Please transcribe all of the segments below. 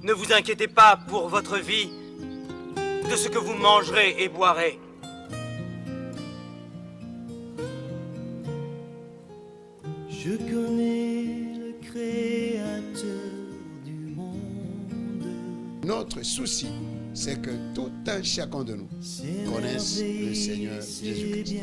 Ne vous inquiétez pas pour votre vie, de ce que vous mangerez et boirez. Je connais le Créateur du monde. Notre souci, c'est que tout un chacun de nous connaisse le Seigneur Jésus-Christ.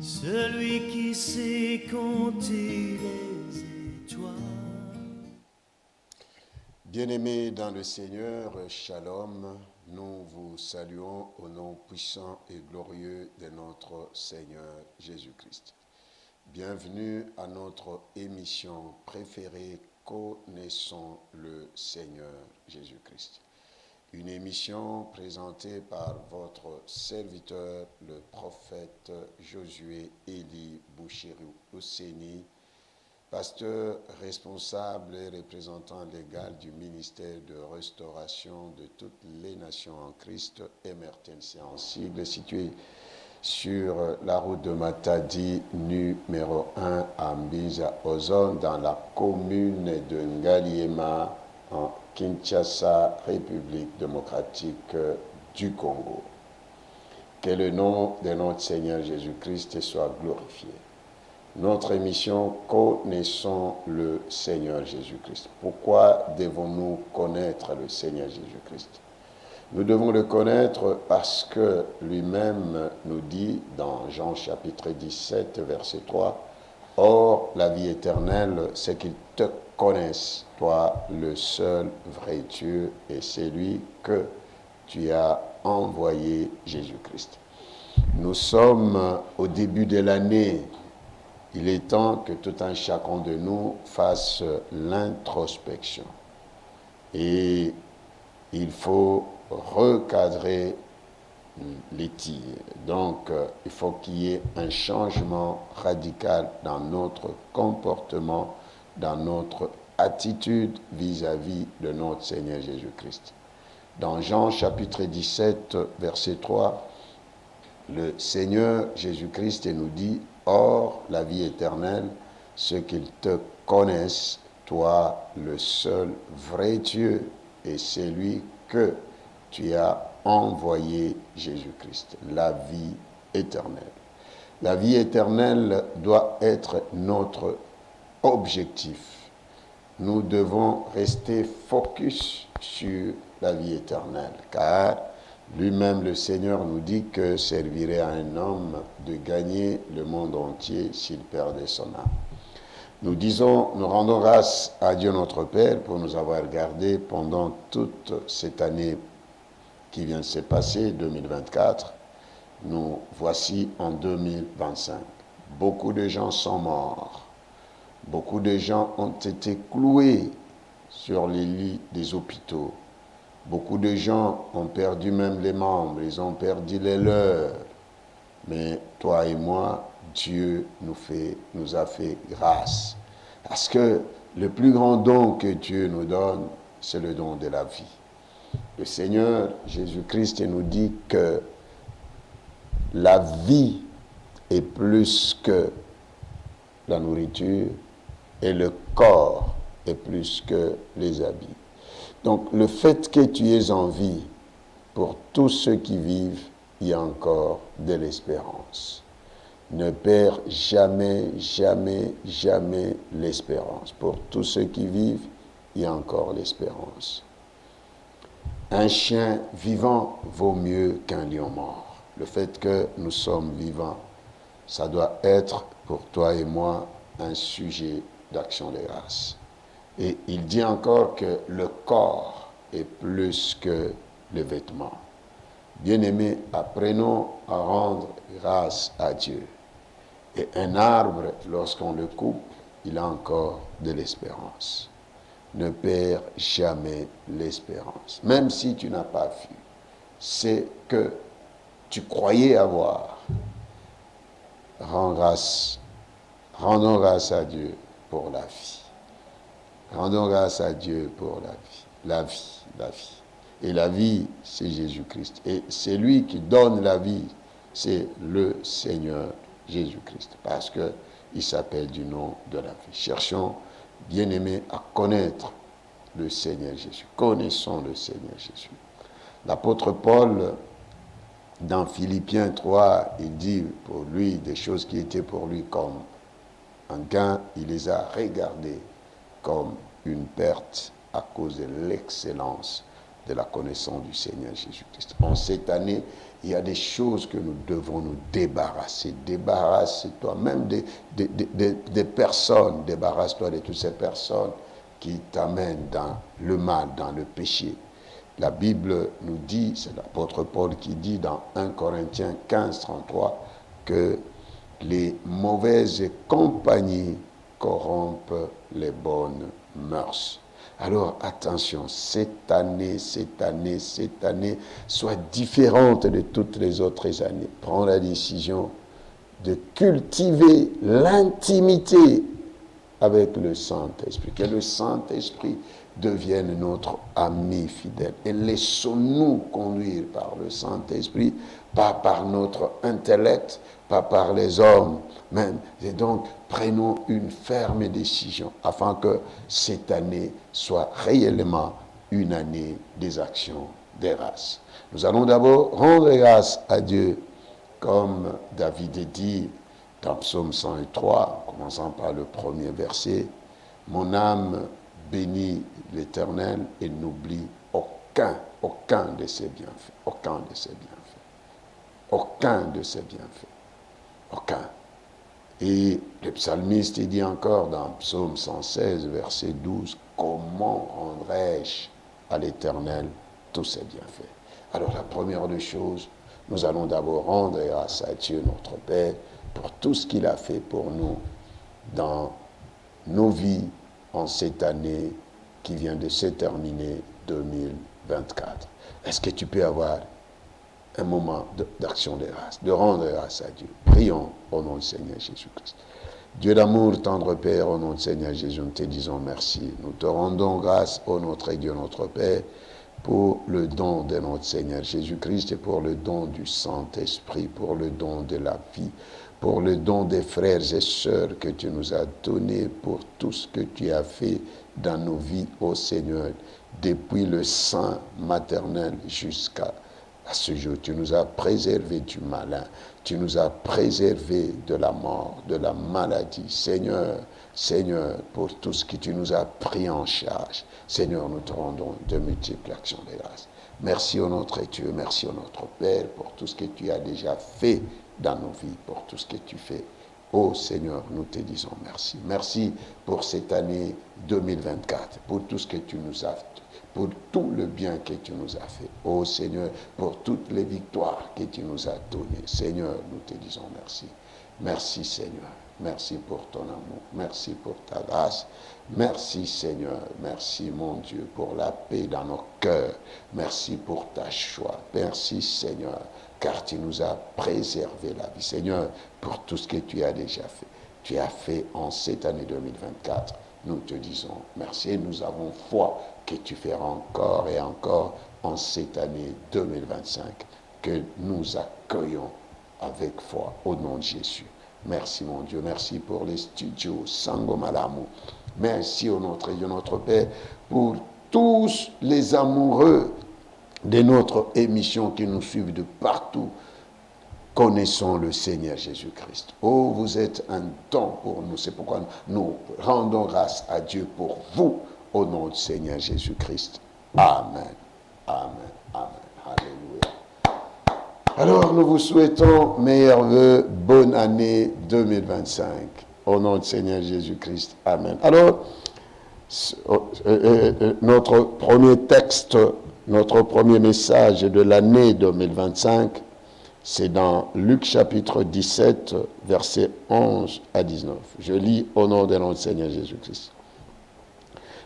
Celui qui sait compter les étoiles. Bien-aimés dans le Seigneur, Shalom, nous vous saluons au nom puissant et glorieux de notre Seigneur Jésus-Christ. Bienvenue à notre émission préférée, Connaissons le Seigneur Jésus-Christ. Une émission présentée par votre serviteur, le prophète Josué Eli Bouchirou-Osseni, pasteur responsable et représentant légal du ministère de restauration de toutes les nations en Christ, MRTNC en sigle, situé sur la route de Matadi, numéro 1 à Mbiza Ozone, dans la commune de Ngaliema, en Kinshasa, République démocratique du Congo. Que le nom de notre Seigneur Jésus-Christ soit glorifié. Notre émission « Connaissons le Seigneur Jésus-Christ ». Pourquoi devons-nous connaître le Seigneur Jésus-Christ? Nous devons le connaître parce que lui-même nous dit dans Jean chapitre 17, verset 3, « Or, la vie éternelle, c'est qu'ils te connaissent, toi, le seul vrai Dieu, et c'est lui que tu as envoyé, Jésus-Christ. » Nous sommes au début de l'année. Il est temps que tout un chacun de nous fasse l'introspection. Et il faut recadrer les tirs. Donc, il faut qu'il y ait un changement radical dans notre comportement, dans notre attitude vis-à-vis de notre Seigneur Jésus-Christ. Dans Jean chapitre 17, verset 3, le Seigneur Jésus-Christ nous dit « Or, la vie éternelle, ceux qu'ils te connaissent, toi, le seul vrai Dieu, et c'est lui que tu as envoyé, Jésus-Christ. » La vie éternelle. La vie éternelle doit être notre objectif. Nous devons rester focus sur la vie éternelle, car lui-même, le Seigneur, nous dit que servirait à un homme de gagner le monde entier s'il perdait son âme. Nous rendons grâce à Dieu notre Père pour nous avoir gardés pendant toute cette année qui vient de se passer, 2024. Nous voici en 2025. Beaucoup de gens sont morts. Beaucoup de gens ont été cloués sur les lits des hôpitaux. Beaucoup de gens ont perdu même les membres, ils ont perdu les leurs. Mais toi et moi, Dieu nous a fait grâce. Parce que le plus grand don que Dieu nous donne, c'est le don de la vie. Le Seigneur Jésus-Christ nous dit que la vie est plus que la nourriture et le corps est plus que les habits. Donc, le fait que tu aies en vie, pour tous ceux qui vivent, il y a encore de l'espérance. Ne perds jamais, jamais, jamais l'espérance. Pour tous ceux qui vivent, il y a encore l'espérance. Un chien vivant vaut mieux qu'un lion mort. Le fait que nous sommes vivants, ça doit être pour toi et moi un sujet d'action de grâce. Et il dit encore que le corps est plus que le vêtement. Bien-aimés, apprenons à rendre grâce à Dieu. Et un arbre, lorsqu'on le coupe, il a encore de l'espérance. Ne perds jamais l'espérance. Même si tu n'as pas vu, c'est que tu croyais avoir. Rendons grâce à Dieu pour la vie. Rendons grâce à Dieu pour la vie. La vie, la vie. Et la vie, c'est Jésus-Christ. Et c'est lui qui donne la vie, c'est le Seigneur Jésus-Christ. Parce que il s'appelle du nom de la vie. Cherchons, bien-aimés, à connaître le Seigneur Jésus. Connaissons le Seigneur Jésus. L'apôtre Paul, dans Philippiens 3, il dit pour lui des choses qui étaient pour lui comme un gain, il les a regardées comme une perte à cause de l'excellence de la connaissance du Seigneur Jésus-Christ. En cette année, il y a des choses que nous devons nous débarrasser. Débarrasse-toi même des personnes, débarrasse-toi de toutes ces personnes qui t'amènent dans le mal, dans le péché. La Bible nous dit, c'est l'apôtre Paul qui dit dans 1 Corinthiens 15, 33, que les mauvaises compagnies corrompent les bonnes mœurs. Alors attention, cette année soit différente de toutes les autres années. Prends la décision de cultiver l'intimité avec le Saint-Esprit. Que le Saint-Esprit devienne notre ami fidèle. Et laissons-nous conduire par le Saint-Esprit, pas par notre intellect, pas par les hommes même. Et donc, prenons une ferme décision afin que cette année soit réellement une année des actions des grâces. Nous allons d'abord rendre grâce à Dieu, comme David dit dans Psaume 103, commençant par le premier verset. Mon âme bénit l'Éternel et n'oublie aucun de ses bienfaits. Aucun de ses bienfaits. Aucun de ses bienfaits. Aucun. Et le psalmiste dit encore dans Psaume 116, verset 12, comment rendrai-je à l'Éternel tous ses bienfaits? Alors la première des choses, nous allons d'abord rendre grâce à Dieu notre Père pour tout ce qu'il a fait pour nous dans nos vies en cette année qui vient de se terminer, 2024. Est-ce que tu peux avoir un moment d'action de grâce, de rendre grâce à Dieu? Prions au nom du Seigneur Jésus-Christ. Dieu d'amour, tendre Père, au nom du Seigneur Jésus, nous te disons merci. Nous te rendons grâce, ô notre Dieu, notre Père, pour le don de notre Seigneur Jésus-Christ et pour le don du Saint-Esprit, pour le don de la vie, pour le don des frères et sœurs que tu nous as donnés, pour tout ce que tu as fait dans nos vies, ô Seigneur, depuis le sein maternel jusqu'à ce jour. Tu nous as préservés du malin, tu nous as préservés de la mort, de la maladie. Seigneur, pour tout ce que tu nous as pris en charge, Seigneur, nous te rendons de multiples actions de grâce. Merci au notre Dieu, merci au notre Père pour tout ce que tu as déjà fait dans nos vies, pour tout ce que tu fais. Oh Seigneur, nous te disons merci. Merci pour cette année 2024, pour tout ce que tu nous as fait, pour tout le bien que tu nous as fait. Oh Seigneur, pour toutes les victoires que tu nous as données. Seigneur, nous te disons merci. Merci Seigneur. Merci pour ton amour. Merci pour ta grâce. Merci Seigneur. Merci mon Dieu pour la paix dans nos cœurs. Merci pour ta joie. Merci Seigneur, car tu nous as préservé la vie. Seigneur, pour tout ce que tu as déjà fait. Tu as fait en cette année 2024. Nous te disons merci et nous avons foi que tu feras encore et encore en cette année 2025, que nous accueillons avec foi au nom de Jésus. Merci mon Dieu, merci pour les studios Sangomalamu. Merci au notre Dieu, notre Père, pour tous les amoureux de notre émission qui nous suivent de partout. Connaissons le Seigneur Jésus-Christ. Oh, vous êtes un don pour nous. C'est pourquoi nous rendons grâce à Dieu pour vous, au nom du Seigneur Jésus-Christ. Amen. Amen. Amen. Alléluia. Alors, nous vous souhaitons meilleurs vœux, bonne année 2025. Au nom du Seigneur Jésus-Christ. Amen. Alors, notre premier texte, notre premier message de l'année 2025, c'est dans Luc chapitre 17, versets 11 à 19. Je lis au nom de notre Seigneur Jésus-Christ.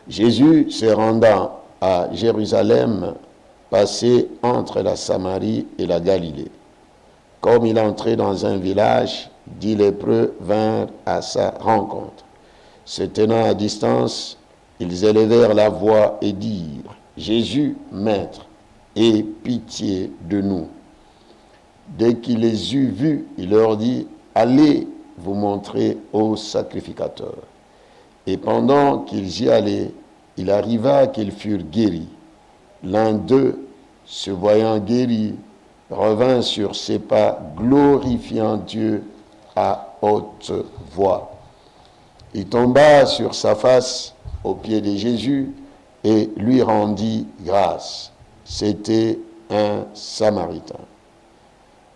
Jésus se rendant à Jérusalem, passait entre la Samarie et la Galilée. Comme il entrait dans un village, 10 lépreux vinrent à sa rencontre. Se tenant à distance, ils élevèrent la voix et dirent : Jésus, Maître, aie pitié de nous. Dès qu'il les eut vus, il leur dit : Allez vous montrer au sacrificateur. Et pendant qu'ils y allaient, il arriva qu'ils furent guéris. L'un d'eux, se voyant guéri, revint sur ses pas, glorifiant Dieu à haute voix. Il tomba sur sa face aux pieds de Jésus et lui rendit grâce. C'était un Samaritain.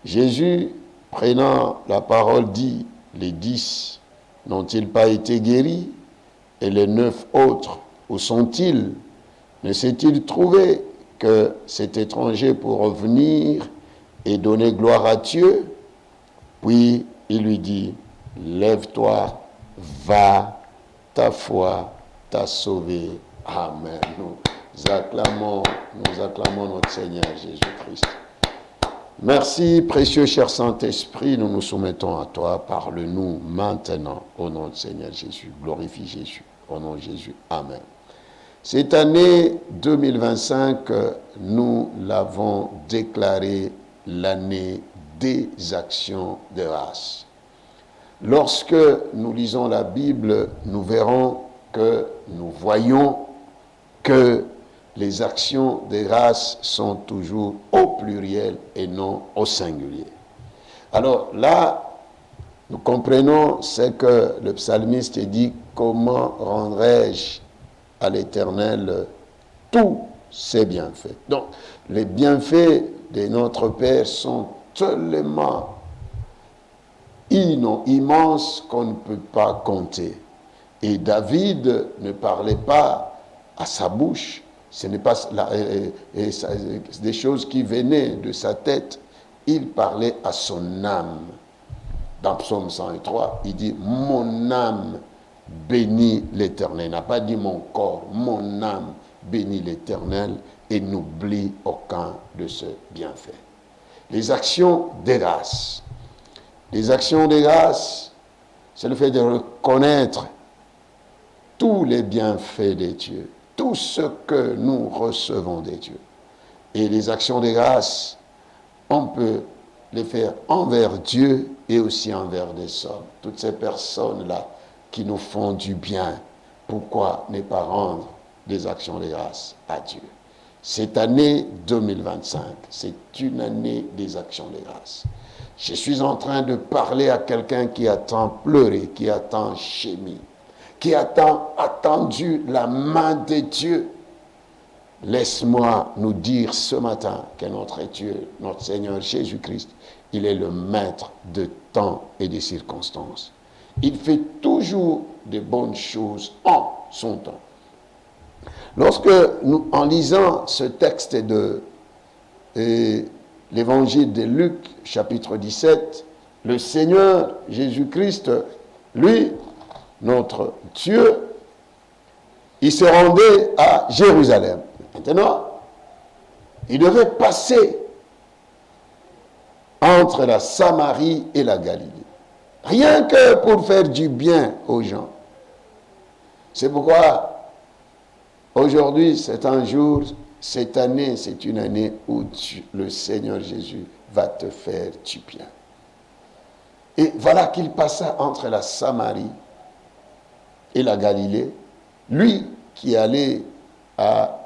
Jésus, prenant la parole, dit, les 10 n'ont-ils pas été guéris? Et les 9 autres, où sont-ils? Ne s'est-il trouvé que cet étranger pour revenir et donner gloire à Dieu? Puis il lui dit, lève-toi, va, ta foi t'a sauvé. Amen. Nous acclamons notre Seigneur Jésus-Christ. Merci, précieux cher Saint-Esprit, nous nous soumettons à toi. Parle-nous maintenant au nom du Seigneur Jésus. Glorifie Jésus. Au nom de Jésus. Amen. Cette année 2025, nous l'avons déclarée l'année des actions de grâce. Lorsque nous lisons la Bible, nous verrons que nous voyons que les actions de grâce sont toujours au pluriel et non au singulier. Alors là, nous comprenons ce que le psalmiste dit, comment rendrai-je à l'Éternel tous ses bienfaits. Donc, les bienfaits de notre Père sont tellement immenses qu'on ne peut pas compter. Et David ne parlait pas à sa bouche, ce n'est pas des choses qui venaient de sa tête, il parlait à son âme. Dans Psaume 103, il dit « Mon âme bénit l'Éternel ». Il n'a pas dit « mon corps », « mon âme bénit l'Éternel » et n'oublie aucun de ses bienfaits. Les actions de grâce. Les actions de grâce, c'est le fait de reconnaître tous les bienfaits de Dieu, tout ce que nous recevons de Dieu. Et les actions de grâce, on peut les faire envers Dieu et aussi envers des hommes. Toutes ces personnes-là qui nous font du bien, pourquoi ne pas rendre des actions de grâce à Dieu? Cette année 2025, c'est une année des actions de grâce. Je suis en train de parler à quelqu'un qui a tant pleuré, qui a tant gémi, qui a tant attendu la main de Dieu. Laisse-moi nous dire ce matin que notre Dieu, notre Seigneur Jésus-Christ, il est le maître de temps et des circonstances. Il fait toujours de bonnes choses en son temps. Lorsque nous, en lisant ce texte de l'évangile de Luc, chapitre 17, le Seigneur Jésus-Christ, lui, notre Dieu, il se rendait à Jérusalem. Maintenant, il devait passer entre la Samarie et la Galilée. Rien que pour faire du bien aux gens. C'est pourquoi aujourd'hui, c'est un jour, cette année, c'est une année où le Seigneur Jésus va te faire du bien. Et voilà qu'il passa entre la Samarie et la Galilée, lui qui allait à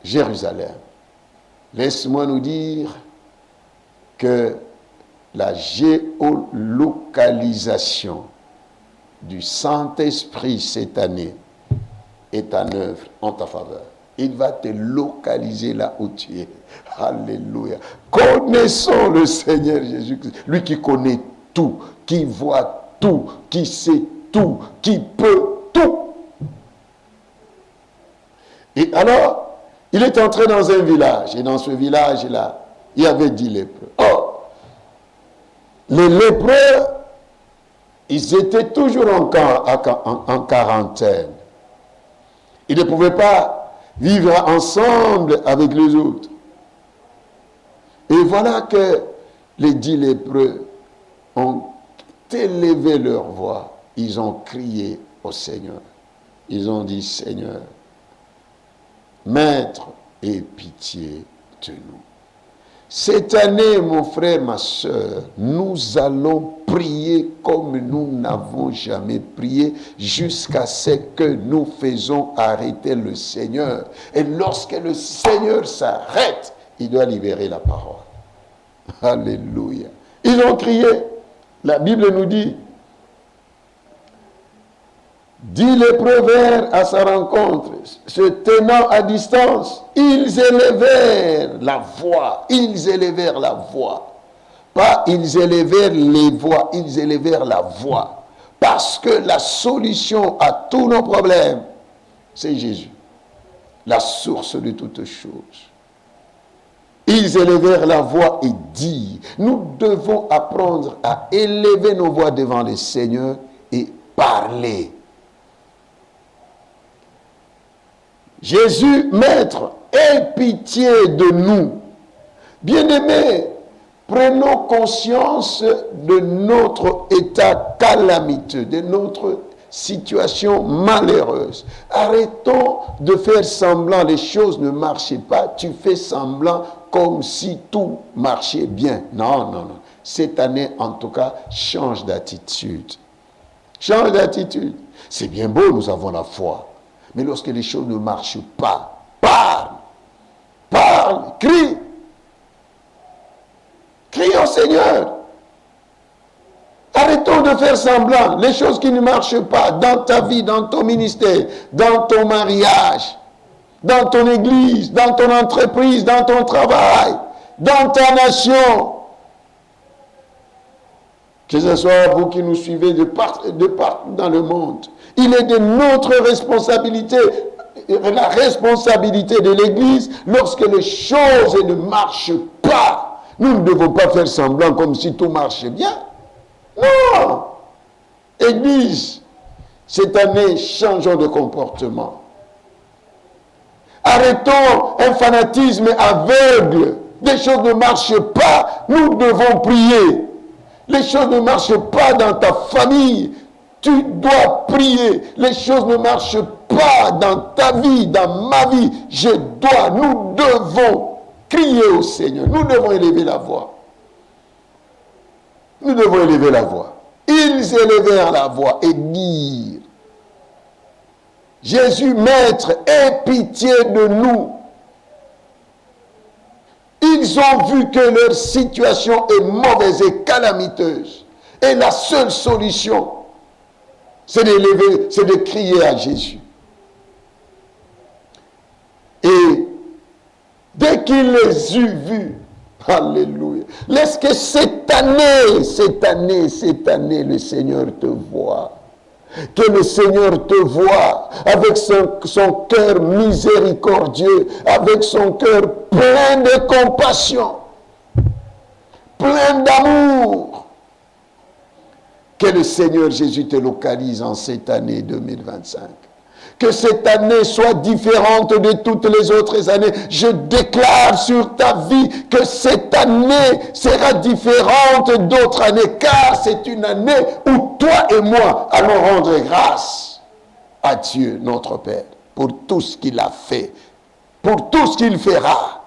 Jérusalem. Laisse-moi nous dire que la géolocalisation du Saint-Esprit cette année est en œuvre en ta faveur. Il va te localiser là où tu es. Alléluia. Connaissons le Seigneur Jésus-Christ, lui qui connaît tout, qui voit tout, qui sait tout, qui peut tout. Et alors, il est entré dans un village, et dans ce village-là, il y avait 10 lépreux. Or, les lépreux, ils étaient toujours en quarantaine. Ils ne pouvaient pas vivre ensemble avec les autres. Et voilà que les 10 lépreux ont élevé leur voix. Ils ont crié au Seigneur. Ils ont dit, Seigneur, Maître, aie pitié de nous. Cette année, mon frère, ma soeur, nous allons prier comme nous n'avons jamais prié jusqu'à ce que nous faisons arrêter le Seigneur. Et lorsque le Seigneur s'arrête, il doit libérer la parole. Alléluia. Ils ont crié. La Bible nous dit, les prophètes à sa rencontre, se tenant à distance, ils élevèrent la voix. Ils élevèrent la voix. Pas ils élevèrent les voix, ils élevèrent la voix. Parce que la solution à tous nos problèmes, c'est Jésus. La source de toutes choses. Ils élevèrent la voix et dirent, nous devons apprendre à élever nos voix devant le Seigneur et parler. Jésus, Maître, aie pitié de nous. Bien-aimés, prenons conscience de notre état calamiteux, de notre situation malheureuse. Arrêtons de faire semblant, les choses ne marchaient pas, tu fais semblant comme si tout marchait bien. Non, non, non. Cette année, en tout cas, change d'attitude. Change d'attitude. C'est bien beau, nous avons la foi. Mais lorsque les choses ne marchent pas, parle, crie. Crie au Seigneur. Arrêtons de faire semblant. Les choses qui ne marchent pas dans ta vie, dans ton ministère, dans ton mariage, dans ton église, dans ton entreprise, dans ton travail, dans ta nation. Que ce soit vous qui nous suivez de partout dans le monde. Il est de notre responsabilité, la responsabilité de l'Église, lorsque les choses ne marchent pas. Nous ne devons pas faire semblant comme si tout marchait bien. Non! Église, cette année, changeons de comportement. Arrêtons un fanatisme aveugle. Des choses ne marchent pas, nous devons prier. Les choses ne marchent pas dans ta famille, tu dois prier. Les choses ne marchent pas dans ta vie, dans ma vie, nous devons crier au Seigneur. Nous devons élever la voix. Nous devons élever la voix. Ils élevèrent la voix et dirent, Jésus, Maître, aie pitié de nous. Ils ont vu que leur situation est mauvaise et calamiteuse. Et la seule solution, c'est d'élever, c'est de crier à Jésus. Et dès qu'il les eut vus, alléluia, laisse que cette année, le Seigneur te voie. Que le Seigneur te voie avec son cœur miséricordieux, avec son cœur plein de compassion, plein d'amour. Que le Seigneur Jésus te localise en cette année 2025. Que cette année soit différente de toutes les autres années. Je déclare sur ta vie que cette année sera différente d'autres années, car c'est une année où toi et moi allons rendre grâce à Dieu, notre Père, pour tout ce qu'il a fait, pour tout ce qu'il fera.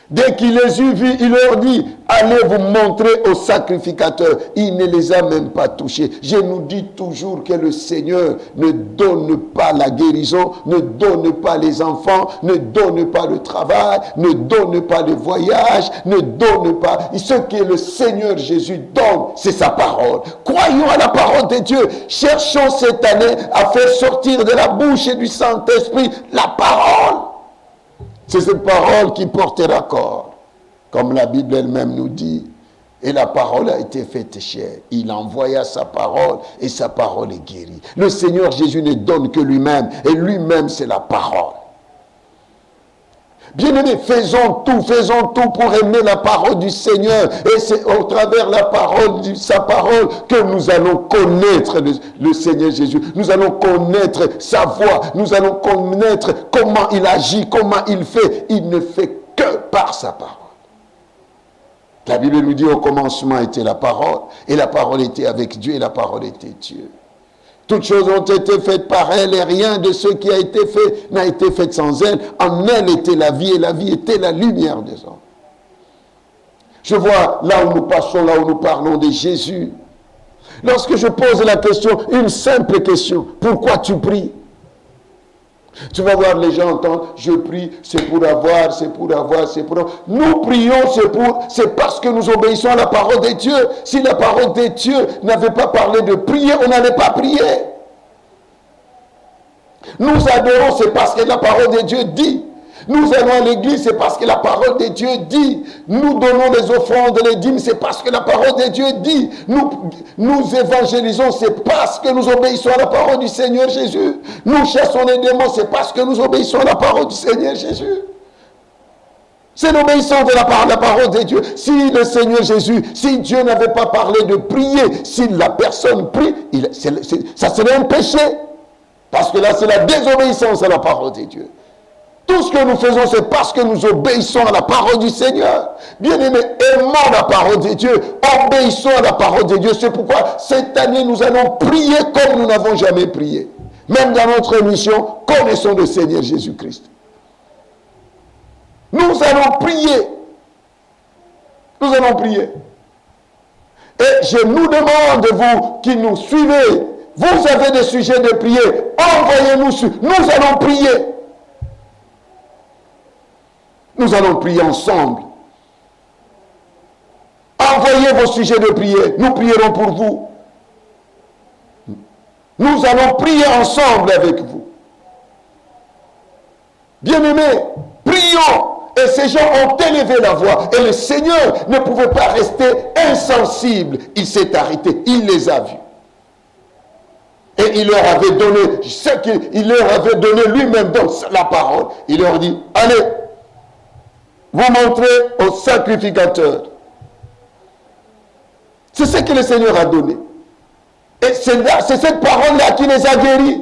Dès qu'il les eut vus, il leur dit, allez vous montrer aux sacrificateurs. Il ne les a même pas touchés. Je nous dis toujours que le Seigneur ne donne pas la guérison, ne donne pas les enfants, ne donne pas le travail, ne donne pas le voyage, ne donne pas. Ce que le Seigneur Jésus donne, c'est sa parole. Croyons à la parole de Dieu. Cherchons cette année à faire sortir de la bouche du Saint-Esprit la parole. C'est cette parole qui portera corps. Comme la Bible elle-même nous dit. Et la parole a été faite chair. Il envoya sa parole et sa parole est guérie. Le Seigneur Jésus ne donne que lui-même. Et lui-même c'est la parole. Bien-aimés, faisons tout pour aimer la parole du Seigneur. Et c'est au travers la parole, sa parole, que nous allons connaître le Seigneur Jésus. Nous allons connaître sa voix. Nous allons connaître comment il agit, comment il fait. Il ne fait que par sa parole. La Bible nous dit au commencement était la parole. Et la parole était avec Dieu et la parole était Dieu. Toutes choses ont été faites par elle et rien de ce qui a été fait n'a été fait sans elle. En elle était la vie et la vie était la lumière des hommes. Je vois là où nous passons, là où nous parlons de Jésus. Lorsque je pose la question, une simple question, pourquoi tu pries? Tu vas voir les gens entendre, je prie, c'est pour avoir, c'est pour avoir, c'est pour avoir. Nous prions, c'est parce que nous obéissons à la parole de Dieu. Si la parole de Dieu n'avait pas parlé de prier, on n'allait pas prier. Nous adorons, c'est parce que la parole de Dieu dit. Nous allons à l'église, c'est parce que la parole de Dieu dit. Nous donnons les offrandes, les dîmes, c'est parce que la parole de Dieu dit. Nous évangélisons, c'est parce que nous obéissons à la parole du Seigneur Jésus. Nous chassons les démons, c'est parce que nous obéissons à la parole du Seigneur Jésus. C'est l'obéissance de la parole de Dieu. Si le Seigneur Jésus, si Dieu n'avait pas parlé de prier, si la personne prie, ça serait un péché. Parce que là, c'est la désobéissance à la parole de Dieu. Tout ce que nous faisons, c'est parce que nous obéissons à la parole du Seigneur. Bien-aimés, aimons la parole de Dieu, obéissons à la parole de Dieu. C'est pourquoi cette année, nous allons prier comme nous n'avons jamais prié. Même dans notre mission, connaissons le Seigneur Jésus-Christ. Nous allons prier. Nous allons prier. Et je nous demande, vous qui nous suivez, vous avez des sujets de prier, envoyez-nous sur. Nous allons prier. Nous allons prier ensemble. Envoyez vos sujets de prière. Nous prierons pour vous. Nous allons prier ensemble avec vous. Bien-aimés, prions. Et ces gens ont élevé la voix. Et le Seigneur ne pouvait pas rester insensible. Il s'est arrêté. Il les a vus. Et il leur avait donné ce qu'il leur avait donné lui-même dans la parole. Il leur dit, allez, vous montrez au sacrificateur. C'est ce que le Seigneur a donné. Et c'est cette parole-là qui les a guéris.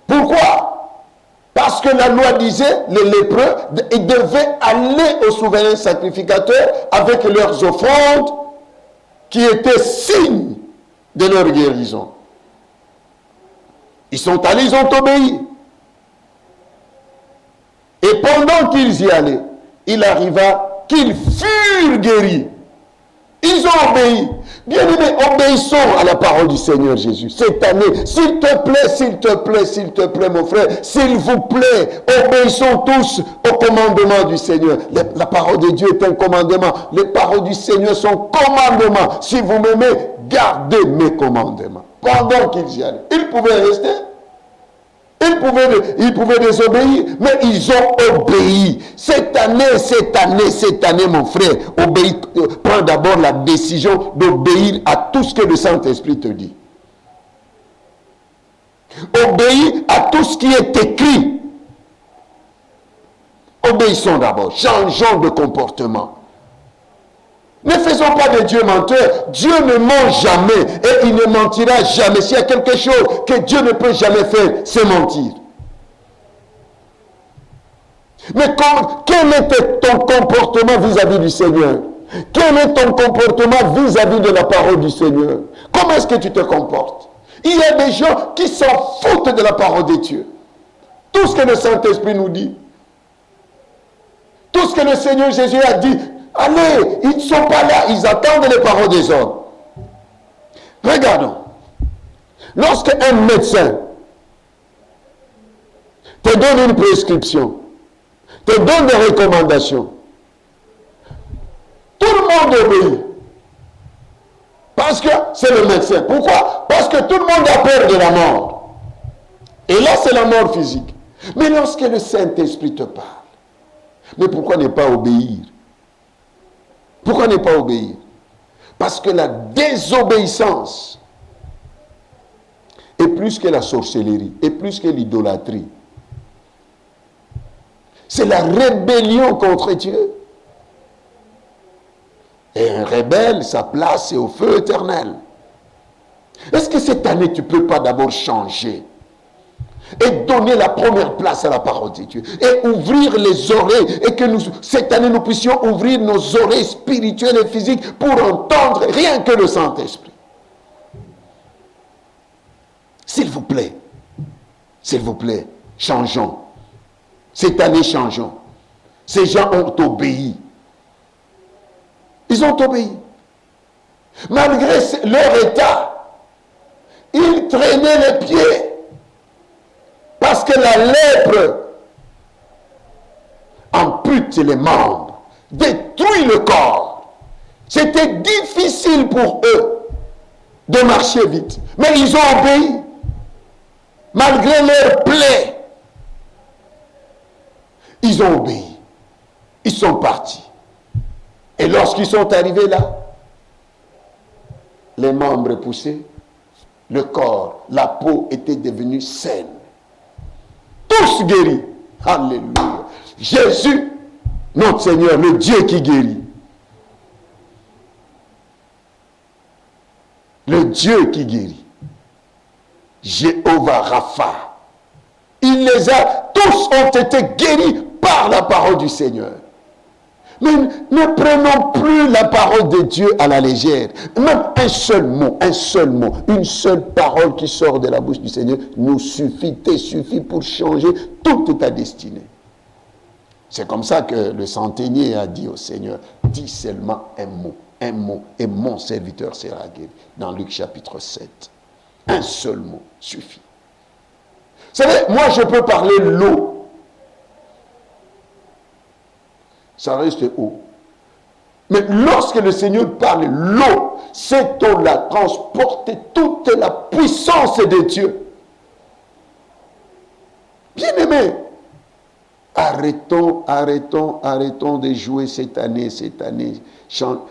Pourquoi? Parce que la loi disait, les lépreux, ils devaient aller au souverain sacrificateur avec leurs offrandes qui étaient signes de leur guérison. Ils sont allés, ils ont obéi. Et pendant qu'ils y allaient, il arriva qu'ils furent guéris. Ils ont obéi. Bien-aimés, obéissons à la parole du Seigneur Jésus. Cette année, s'il te plaît, s'il te plaît, s'il te plaît, mon frère, s'il vous plaît, obéissons tous au commandement du Seigneur. La parole de Dieu est un commandement. Les paroles du Seigneur sont commandements. Si vous m'aimez, gardez mes commandements. Pendant qu'ils y allaient, ils pouvaient rester. Ils pouvaient désobéir, mais ils ont obéi. Cette année, mon frère, prends d'abord la décision d'obéir à tout ce que le Saint-Esprit te dit. Obéis à tout ce qui est écrit. Obéissons d'abord, changeons de comportement. Ne faisons pas de Dieu menteur. Dieu ne ment jamais et il ne mentira jamais. S'il y a quelque chose que Dieu ne peut jamais faire, c'est mentir. Mais quel est ton comportement vis-à-vis du Seigneur? Quel est ton comportement vis-à-vis de la parole du Seigneur? Comment est-ce que tu te comportes? Il y a des gens qui s'en foutent de la parole de Dieu. Tout ce que le Saint-Esprit nous dit, tout ce que le Seigneur Jésus a dit, allez, ils ne sont pas là, ils attendent les paroles des hommes. Regardons. Lorsque un médecin te donne une prescription, te donne des recommandations, tout le monde obéit. Parce que c'est le médecin. Pourquoi? Parce que tout le monde a peur de la mort. Et là, c'est la mort physique. Mais lorsque le Saint-Esprit te parle, mais pourquoi ne pas obéir? Pourquoi ne pas obéir? Parce que la désobéissance est plus que la sorcellerie, est plus que l'idolâtrie. C'est la rébellion contre Dieu. Et un rebelle, sa place est au feu éternel. Est-ce que cette année, tu ne peux pas d'abord changer et donner la première place à la parole de Dieu et ouvrir les oreilles et que cette année, nous puissions ouvrir nos oreilles spirituelles et physiques pour entendre rien que le Saint-Esprit. S'il vous plaît, changeons. Cette année, changeons. Ces gens ont obéi. Ils ont obéi. Malgré leur état, ils traînaient les pieds. Parce que la lèpre ampute les membres, détruit le corps. C'était difficile pour eux de marcher vite. Mais ils ont obéi. Malgré leurs plaies, ils ont obéi. Ils sont partis. Et lorsqu'ils sont arrivés là, les membres poussés, le corps, la peau était devenue saine. Tous guéris. Alléluia. Jésus, notre Seigneur, le Dieu qui guérit. Le Dieu qui guérit. Jéhovah Rapha. Il les a, tous ont été guéris par la parole du Seigneur. Mais ne prenons plus la parole de Dieu à la légère. Même un seul mot, une seule parole qui sort de la bouche du Seigneur nous suffit, te suffit pour changer toute ta destinée. C'est comme ça que le centenier a dit au Seigneur, dis seulement un mot, et mon serviteur sera guéri. Dans Luc chapitre 7. Un seul mot suffit. Vous savez, moi je peux parler l'eau. Ça reste eau. Mais lorsque le Seigneur parle l'eau, cette eau-là transporte toute la puissance de Dieu. Bien-aimés, arrêtons de jouer cette année.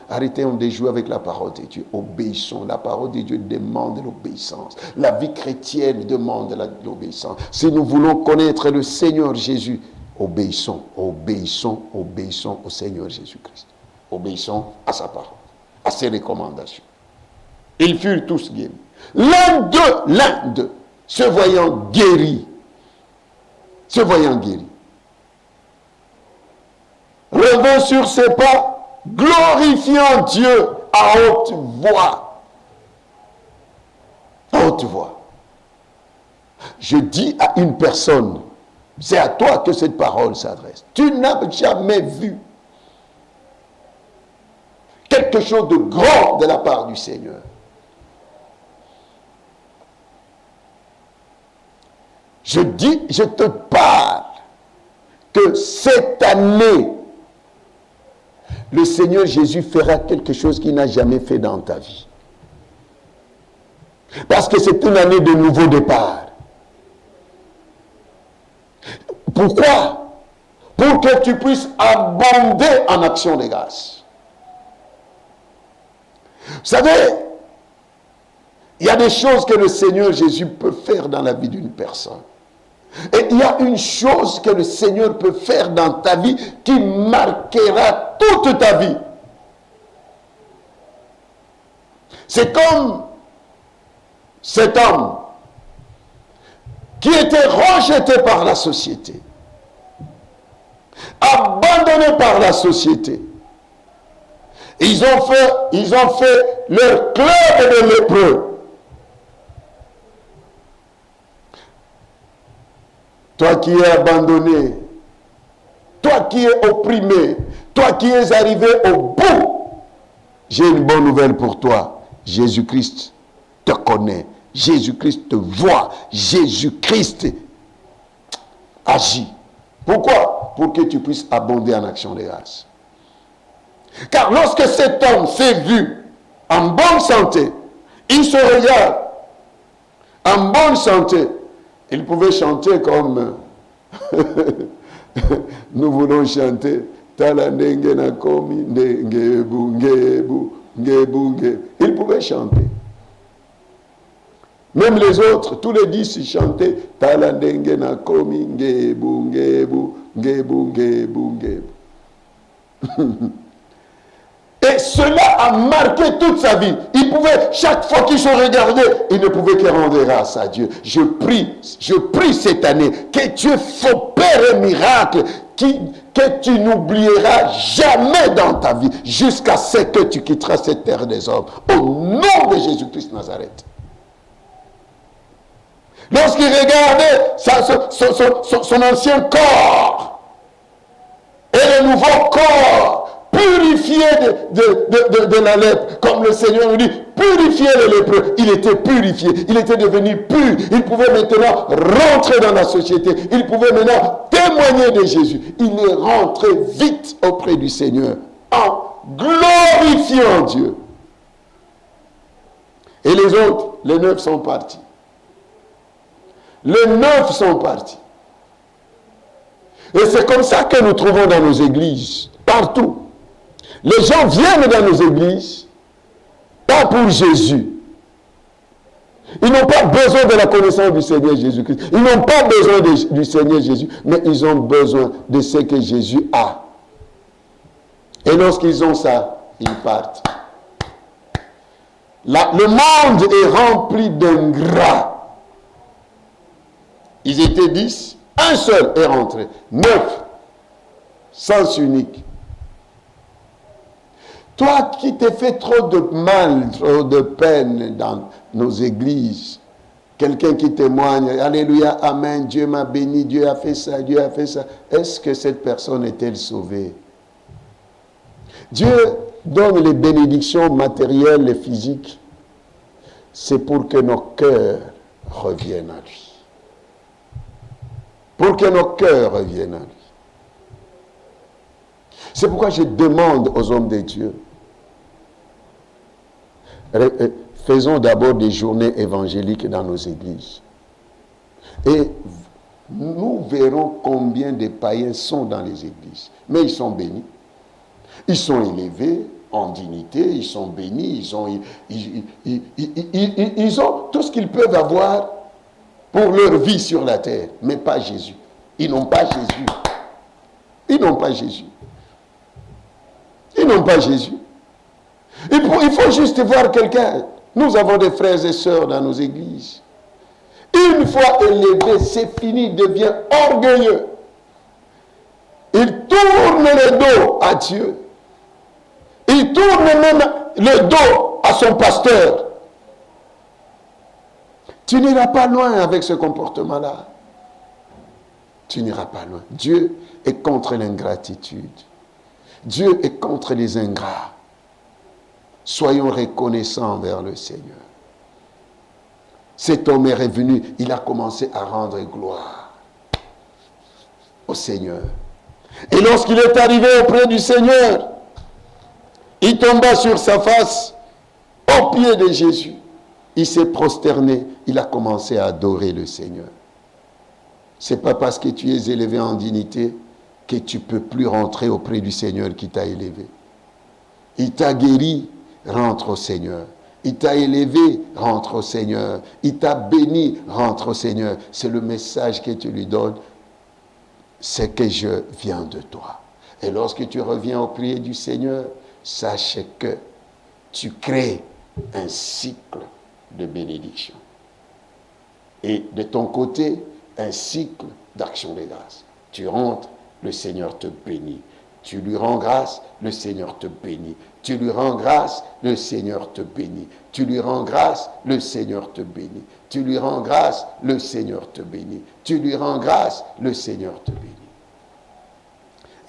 Arrêtons de jouer avec la parole de Dieu. Obéissons. La parole de Dieu demande l'obéissance. La vie chrétienne demande l'obéissance. Si nous voulons connaître le Seigneur Jésus, obéissons au Seigneur Jésus-Christ. Obéissons à sa parole, à ses recommandations. Ils furent tous guéris. L'un d'eux, se voyant guéri, revint sur ses pas, glorifiant Dieu à haute voix. À haute voix. Je dis à une personne, c'est à toi que cette parole s'adresse. Tu n'as jamais vu quelque chose de grand de la part du Seigneur. Je te parle que cette année, le Seigneur Jésus fera quelque chose qu'il n'a jamais fait dans ta vie. Parce que c'est une année de nouveau départ. Pourquoi? Pour que tu puisses abonder en action de grâce. Vous savez, il y a des choses que le Seigneur Jésus peut faire dans la vie d'une personne. Et il y a une chose que le Seigneur peut faire dans ta vie qui marquera toute ta vie. C'est comme cet homme qui était rejeté par la société, abandonné par la société. Ils ont fait leur club de lépreux. Toi qui es abandonné, toi qui es opprimé, toi qui es arrivé au bout, j'ai une bonne nouvelle pour toi. Jésus-Christ te connaît. Jésus-Christ te voit. Jésus-Christ agit. Pourquoi? Pour que tu puisses abonder en action de grâce. Car lorsque cet homme s'est vu en bonne santé, il se regarde en bonne santé, il pouvait chanter comme nous voulons chanter. Il pouvait chanter. Même les autres, tous les 10, ils chantaient. Et cela a marqué toute sa vie. Il pouvait, chaque fois qu'il se regardait, il ne pouvait que rendre grâce à Dieu. Je prie cette année que Dieu opère un miracle que tu n'oublieras jamais dans ta vie, jusqu'à ce que tu quitteras cette terre des hommes. Au nom de Jésus-Christ Nazareth. Lorsqu'il regardait son ancien corps et le nouveau corps purifié de la lèpre, comme le Seigneur nous dit, purifier les lépreux. Il était purifié, il était devenu pur. Il pouvait maintenant rentrer dans la société. Il pouvait maintenant témoigner de Jésus. Il est rentré vite auprès du Seigneur en glorifiant Dieu. Et les autres, les 9 sont partis. Les 9 sont partis. Et c'est comme ça que nous trouvons dans nos églises, partout. Les gens viennent dans nos églises, pas pour Jésus. Ils n'ont pas besoin de la connaissance du Seigneur Jésus-Christ. Ils n'ont pas besoin du Seigneur Jésus, mais ils ont besoin de ce que Jésus a. Et lorsqu'ils ont ça, ils partent. Le monde est rempli d'ingrats. Ils étaient 10, un seul est rentré. 9, sens unique. Toi qui t'es fait trop de mal, trop de peine dans nos églises, quelqu'un qui témoigne, alléluia, amen, Dieu m'a béni, Dieu a fait ça, Dieu a fait ça. Est-ce que cette personne est-elle sauvée? Dieu donne les bénédictions matérielles et physiques. C'est pour que nos cœurs reviennent à lui. Pour que nos cœurs reviennent à lui. C'est pourquoi je demande aux hommes de Dieu, faisons d'abord des journées évangéliques dans nos églises. Et nous verrons combien de païens sont dans les églises. Mais ils sont bénis. Ils sont élevés en dignité, ils sont bénis, ils ont tout ce qu'ils peuvent avoir pour leur vie sur la terre, mais pas Jésus. Ils n'ont pas Jésus. Ils n'ont pas Jésus. Ils n'ont pas Jésus. Il faut juste voir quelqu'un. Nous avons des frères et sœurs dans nos églises. Une fois élevé, c'est fini, il devient orgueilleux. Il tourne le dos à Dieu. Il tourne même le dos à son pasteur. Tu n'iras pas loin avec ce comportement-là. Tu n'iras pas loin. Dieu est contre l'ingratitude. Dieu est contre les ingrats. Soyons reconnaissants envers le Seigneur. Cet homme est revenu, il a commencé à rendre gloire au Seigneur. Et lorsqu'il est arrivé auprès du Seigneur, il tomba sur sa face au pied de Jésus. Il s'est prosterné, il a commencé à adorer le Seigneur. Ce n'est pas parce que tu es élevé en dignité que tu ne peux plus rentrer auprès du Seigneur qui t'a élevé. Il t'a guéri, rentre au Seigneur. Il t'a élevé, rentre au Seigneur. Il t'a béni, rentre au Seigneur. C'est le message que tu lui donnes. C'est que je viens de toi. Et lorsque tu reviens auprès du Seigneur, sache que tu crées un cycle de bénédiction. Et de ton côté, un cycle d'action de grâce. Tu rentres, le Seigneur te bénit. Tu lui rends grâce, le Seigneur te bénit. Tu lui rends grâce, le Seigneur te bénit. Tu lui rends grâce, le Seigneur te bénit. Tu lui rends grâce, le Seigneur te bénit. Tu lui rends grâce, le Seigneur te bénit.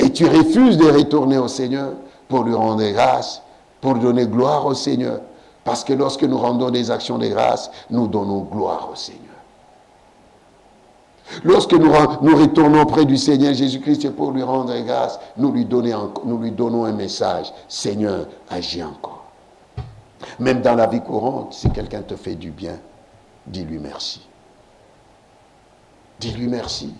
Et tu refuses de retourner au Seigneur pour lui rendre grâce, pour donner gloire au Seigneur. Parce que lorsque nous rendons des actions de grâce, nous donnons gloire au Seigneur. Lorsque nous retournons près du Seigneur Jésus-Christ pour lui rendre grâce, nous lui donnons un message. Seigneur, agis encore. Même dans la vie courante, si quelqu'un te fait du bien, dis-lui merci. Dis-lui merci.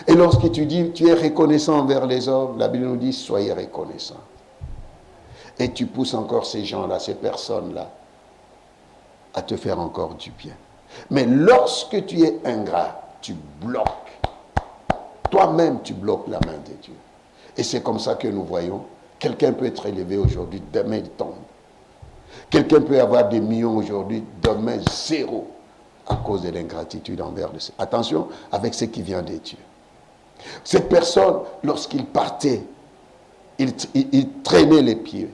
Et lorsque tu dis, tu es reconnaissant envers les hommes, la Bible nous dit, soyez reconnaissants. Et tu pousses encore ces gens-là, ces personnes-là, à te faire encore du bien. Mais lorsque tu es ingrat, tu bloques. Toi-même, tu bloques la main de Dieu. Et c'est comme ça que nous voyons. Quelqu'un peut être élevé aujourd'hui, demain il tombe. Quelqu'un peut avoir des millions aujourd'hui, demain zéro, à cause de l'ingratitude envers le Seigneur. Attention avec ce qui vient de Dieu. Cette personne, lorsqu'il partait, il traînait les pieds.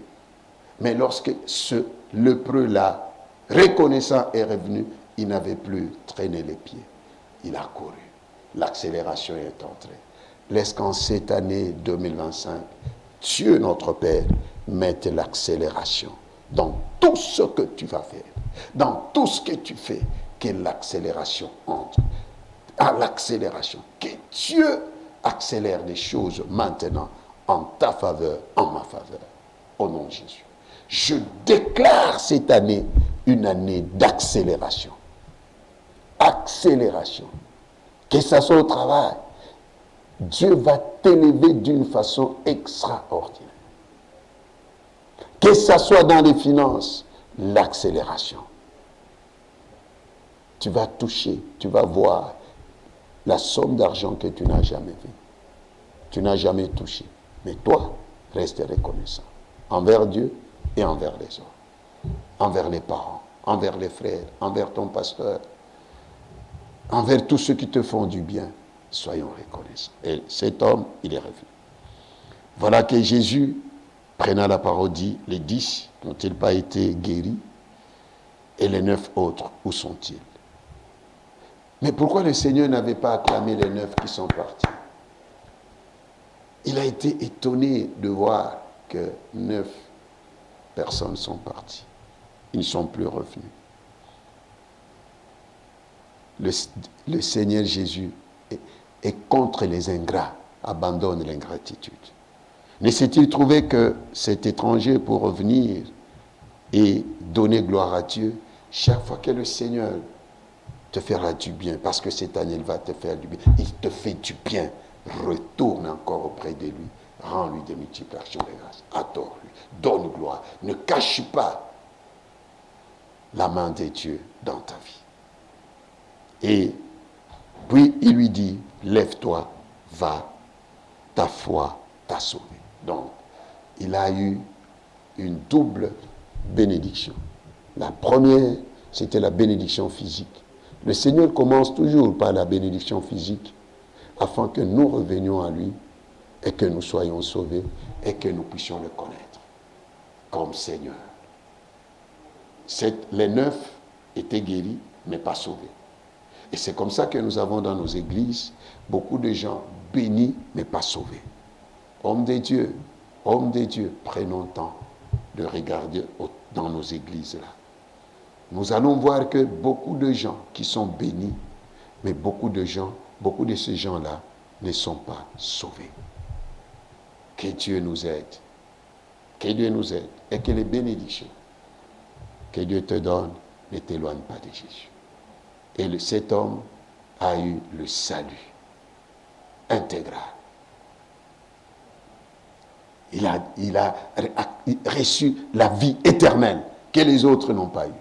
Mais lorsque ce lépreux-là, reconnaissant, est revenu, il n'avait plus traîné les pieds. Il a couru. L'accélération est entrée. Laisse qu'en cette année 2025, Dieu notre Père mette l'accélération dans tout ce que tu vas faire, dans tout ce que tu fais, que l'accélération entre. À l'accélération. Que Dieu accélère les choses maintenant en ta faveur, en ma faveur. Au nom de Jésus. Je déclare cette année une année d'accélération. Accélération. Que ça soit au travail, Dieu va t'élever d'une façon extraordinaire. Que ça soit dans les finances, l'accélération. Tu vas toucher, tu vas voir la somme d'argent que tu n'as jamais vue. Tu n'as jamais touché. Mais toi, reste reconnaissant. Envers Dieu et envers les autres. Envers les parents, envers les frères, envers ton pasteur, envers tous ceux qui te font du bien. Soyons reconnaissants. Et cet homme, il est revenu. Voilà que Jésus, prenant la parole, dit, les 10 n'ont-ils pas été guéris? Et les 9 autres, où sont-ils? Mais pourquoi le Seigneur n'avait pas acclamé les 9 qui sont partis? Il a été étonné de voir que 9 personnes sont parties. Ils ne sont plus revenus. Le Seigneur Jésus est contre les ingrats, abandonne l'ingratitude. Ne s'est-il trouvé que cet étranger pour revenir et donner gloire à Dieu, chaque fois que le Seigneur te fera du bien, parce que cette année, il va te faire du bien. Il te fait du bien. Retourne encore auprès de lui. Rends-lui des multiples actions de grâce. Adore-lui. Donne gloire. Ne cache pas la main de Dieu dans ta vie. Et puis, il lui dit, lève-toi, va, ta foi t'a sauvé. Donc, il a eu une double bénédiction. La première, c'était la bénédiction physique. Le Seigneur commence toujours par la bénédiction physique afin que nous revenions à lui et que nous soyons sauvés et que nous puissions le connaître comme Seigneur. Les 9 étaient guéris mais pas sauvés. Et c'est comme ça que nous avons dans nos églises beaucoup de gens bénis mais pas sauvés. Hommes de Dieu, prenons le temps de regarder dans nos églises là. Nous allons voir que beaucoup de gens qui sont bénis, mais beaucoup de ces gens-là ne sont pas sauvés. Que Dieu nous aide. Que Dieu nous aide. Et que les bénédictions que Dieu te donne ne t'éloignent pas de Jésus. Et cet homme a eu le salut intégral. Il a reçu la vie éternelle que les autres n'ont pas eue.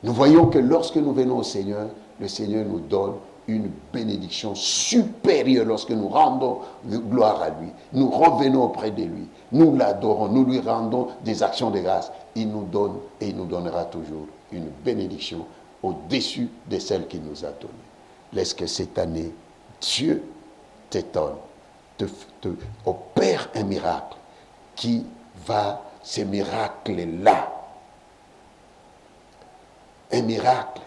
Nous voyons que lorsque nous venons au Seigneur, le Seigneur nous donne une bénédiction supérieure lorsque nous rendons gloire à lui. Nous revenons auprès de lui. Nous l'adorons, nous lui rendons des actions de grâce. Il nous donne et il nous donnera toujours une bénédiction au-dessus de celle qu'il nous a donnée. Laisse que cette année, Dieu t'étonne, te opère un miracle qui va, ce miracle-là, un miracle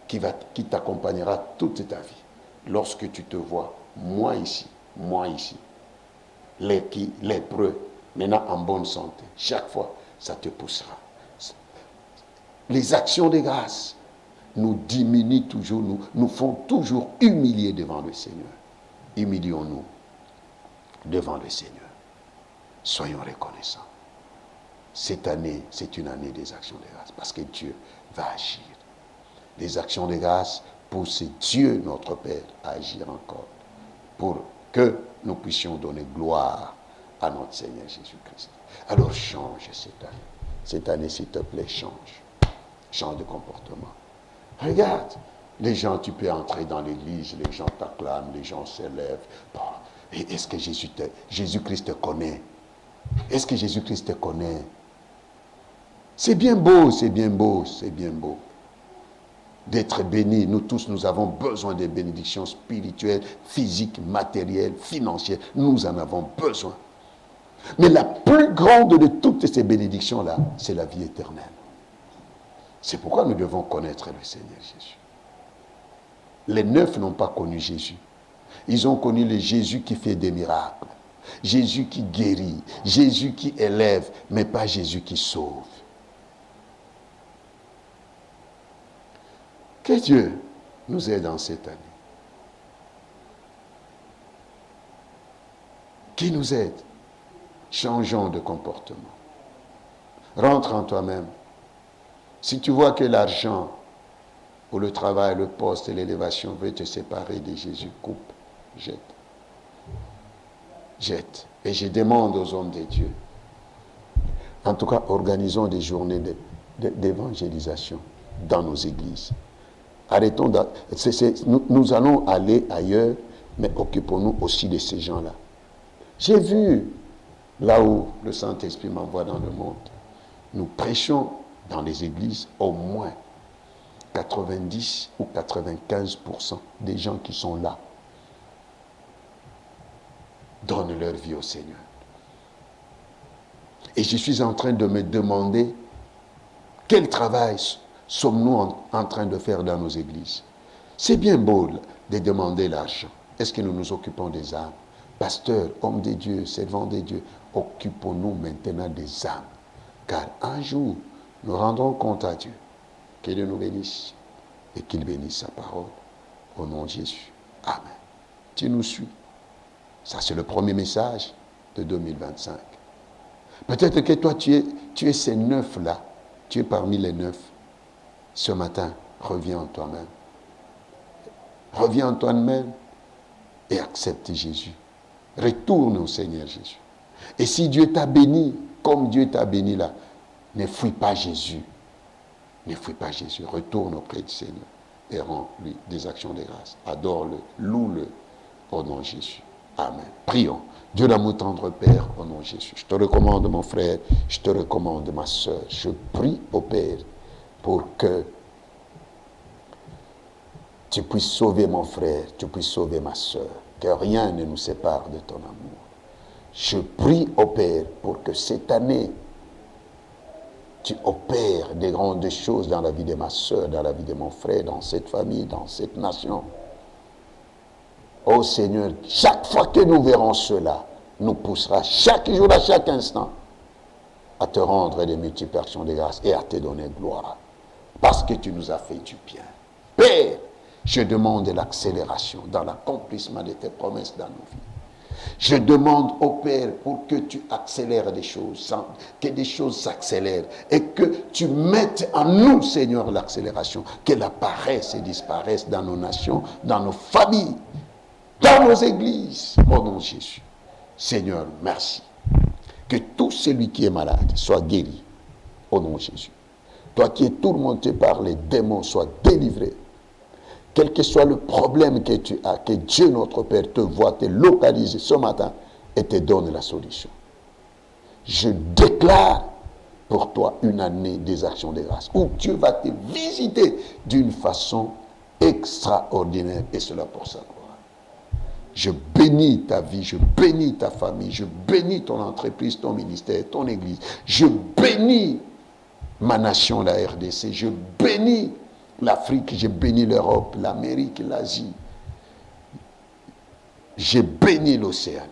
qui t'accompagnera toute ta vie. Lorsque tu te vois, moi ici, lépreux, maintenant en bonne santé, chaque fois, ça te poussera. Les actions de grâce nous diminuent toujours, nous font toujours humilier devant le Seigneur. Humilions-nous devant le Seigneur. Soyons reconnaissants. Cette année, c'est une année des actions de grâce, parce que Dieu va agir. Les actions de grâce poussent Dieu, notre Père, à agir encore, pour que nous puissions donner gloire à notre Seigneur Jésus-Christ. Alors change cette année. Cette année, s'il te plaît, change. Change de comportement. Regarde, les gens, tu peux entrer dans l'église, les gens t'acclament, les gens s'élèvent. Bon, et est-ce que Jésus-Christ te connaît? Est-ce que Jésus-Christ te connaît? C'est bien beau, c'est bien beau, c'est bien beau d'être bénis. Nous tous, nous avons besoin des bénédictions spirituelles, physiques, matérielles, financières. Nous en avons besoin. Mais la plus grande de toutes ces bénédictions-là, c'est la vie éternelle. C'est pourquoi nous devons connaître le Seigneur Jésus. Les 9 n'ont pas connu Jésus. Ils ont connu le Jésus qui fait des miracles, Jésus qui guérit, Jésus qui élève, mais pas Jésus qui sauve. Que Dieu nous aide dans cette année. Qui nous aide? Changeons de comportement. Rentre en toi-même. Si tu vois que l'argent ou le travail, le poste et l'élévation veut te séparer de Jésus, coupe, jette. Jette. Et je demande aux hommes de Dieu, en tout cas, organisons des journées d'évangélisation dans nos églises. Arrêtons, nous allons aller ailleurs, mais occupons-nous aussi de ces gens-là. J'ai vu, là où le Saint-Esprit m'envoie dans le monde, nous prêchons dans les églises au moins 90 ou 95% des gens qui sont là donnent leur vie au Seigneur. Et je suis en train de me demander quel travail sommes-nous en train de faire dans nos églises. C'est bien beau de demander l'argent. Est-ce que nous nous occupons des âmes? Pasteurs, hommes de Dieu, servants de Dieu, occupons-nous maintenant des âmes. Car un jour, nous rendrons compte à Dieu. Que Dieu nous bénisse et qu'il bénisse sa parole. Au nom de Jésus. Amen. Tu nous suis. Ça, c'est le premier message de 2025. Peut-être que toi, tu es ces 9-là. Tu es parmi les 9. Ce matin, reviens en toi-même. Reviens en toi-même et accepte Jésus. Retourne au Seigneur Jésus. Et si Dieu t'a béni, comme Dieu t'a béni là, ne fuis pas Jésus. Ne fuis pas Jésus. Retourne auprès du Seigneur et rends-lui des actions de grâce. Adore-le, loue-le au nom de Jésus. Amen. Prions. Dieu d'amour tendre Père, au nom de Jésus. Je te recommande mon frère, je te recommande ma soeur. Je prie au Père pour que tu puisses sauver mon frère, tu puisses sauver ma soeur. Que rien ne nous sépare de ton amour. Je prie au Père pour que cette année, tu opères des grandes choses dans la vie de ma soeur, dans la vie de mon frère, dans cette famille, dans cette nation. Oh Seigneur, chaque fois que nous verrons cela, nous poussera chaque jour, à chaque instant, à te rendre des multiples actions de grâce et à te donner gloire. Parce que tu nous as fait du bien. Père, je demande l'accélération dans l'accomplissement de tes promesses dans nos vies. Je demande au Père pour que tu accélères des choses, que des choses s'accélèrent et que tu mettes en nous, Seigneur, l'accélération, que la paresse disparaisse dans nos nations, dans nos familles, dans nos églises, au nom de Jésus. Seigneur, merci. Que tout celui qui est malade soit guéri, au nom de Jésus. Toi qui es tourmenté par les démons, sois délivré. Quel que soit le problème que tu as, que Dieu notre Père te voit, te localise ce matin et te donne la solution. Je déclare pour toi une année des actions de grâce où Dieu va te visiter d'une façon extraordinaire et cela pour sa gloire. Je bénis ta vie, je bénis ta famille, je bénis ton entreprise, ton ministère, ton église. Je bénis ma nation, la RDC. Je bénis l'Afrique, j'ai béni l'Europe, l'Amérique, l'Asie. J'ai béni l'Océanie.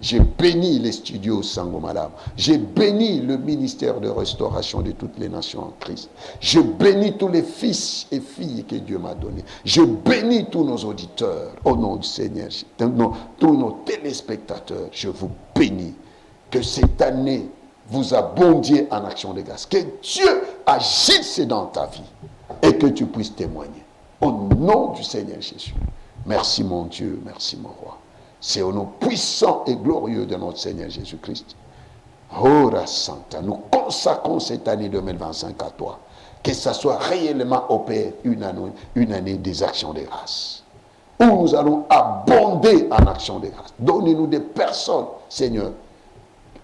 J'ai béni les studios Sangomalam. J'ai béni le ministère de restauration de toutes les nations en Christ. Je bénis tous les fils et filles que Dieu m'a donnés. Je bénis tous nos auditeurs au nom du Seigneur. Tous nos téléspectateurs, je vous bénis. Que cette année vous abondiez en action de grâce. Que Dieu agisse dans ta vie. Et que tu puisses témoigner. Au nom du Seigneur Jésus. Merci mon Dieu, merci mon roi. C'est au nom puissant et glorieux de notre Seigneur Jésus-Christ. Ora Santa, nous consacrons cette année 2025 à toi. Que ça soit réellement au Père une année des actions de grâce. Où nous allons abonder en actions de grâce. Donnez-nous des personnes, Seigneur.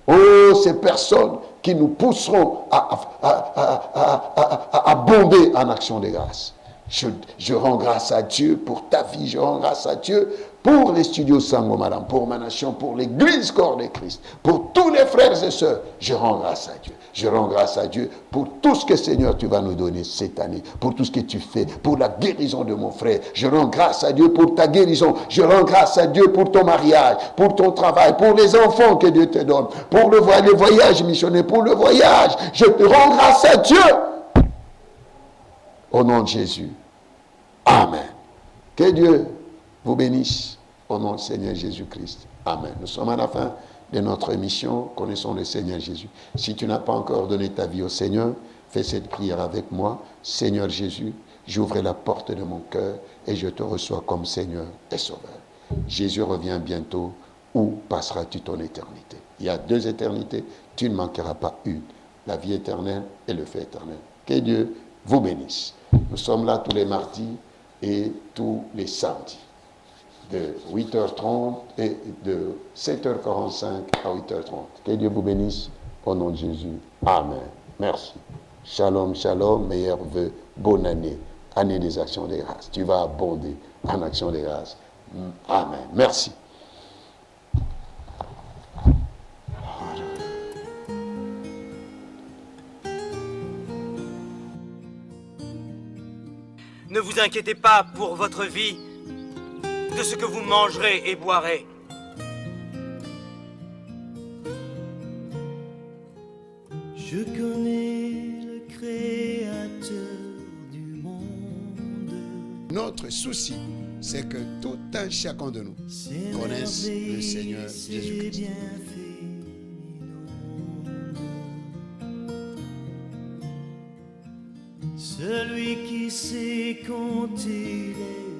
Oh, ces personnes qui nous pousseront à abonder en action de grâce. Je rends grâce à Dieu pour ta vie. Je rends grâce à Dieu pour les studios Sangomaram, pour ma nation, pour l'église corps de Christ, pour tous les frères et sœurs, je rends grâce à Dieu. Je rends grâce à Dieu pour tout ce que, Seigneur, tu vas nous donner cette année, pour tout ce que tu fais, pour la guérison de mon frère. Je rends grâce à Dieu pour ta guérison. Je rends grâce à Dieu pour ton mariage, pour ton travail, pour les enfants que Dieu te donne, pour le voyage missionnaire, pour le voyage. Je te rends grâce à Dieu. Au nom de Jésus. Amen. Que Dieu vous bénisse au nom du Seigneur Jésus-Christ. Amen. Nous sommes à la fin de notre émission. Connaissons le Seigneur Jésus. Si tu n'as pas encore donné ta vie au Seigneur, fais cette prière avec moi. Seigneur Jésus, j'ouvre la porte de mon cœur et je te reçois comme Seigneur et Sauveur. Jésus revient bientôt. Où passeras-tu ton éternité? Il y a 2 éternités. Tu ne manqueras pas une. La vie éternelle et le feu éternel. Que Dieu vous bénisse. Nous sommes là tous les mardis et tous les samedis, de 8h30 et de 7h45 à 8h30. Que Dieu vous bénisse au nom de Jésus. Amen. Merci. Shalom, shalom, meilleurs vœux, bonne année, année des actions des grâces. Tu vas abonder en actions des grâces. Amen. Merci. Ne vous inquiétez pas pour votre vie, de ce que vous mangerez et boirez. Je connais le Créateur du monde. Notre souci, c'est que tout un chacun de nous connaisse le Seigneur Jésus-Christ. Celui qui sait compter les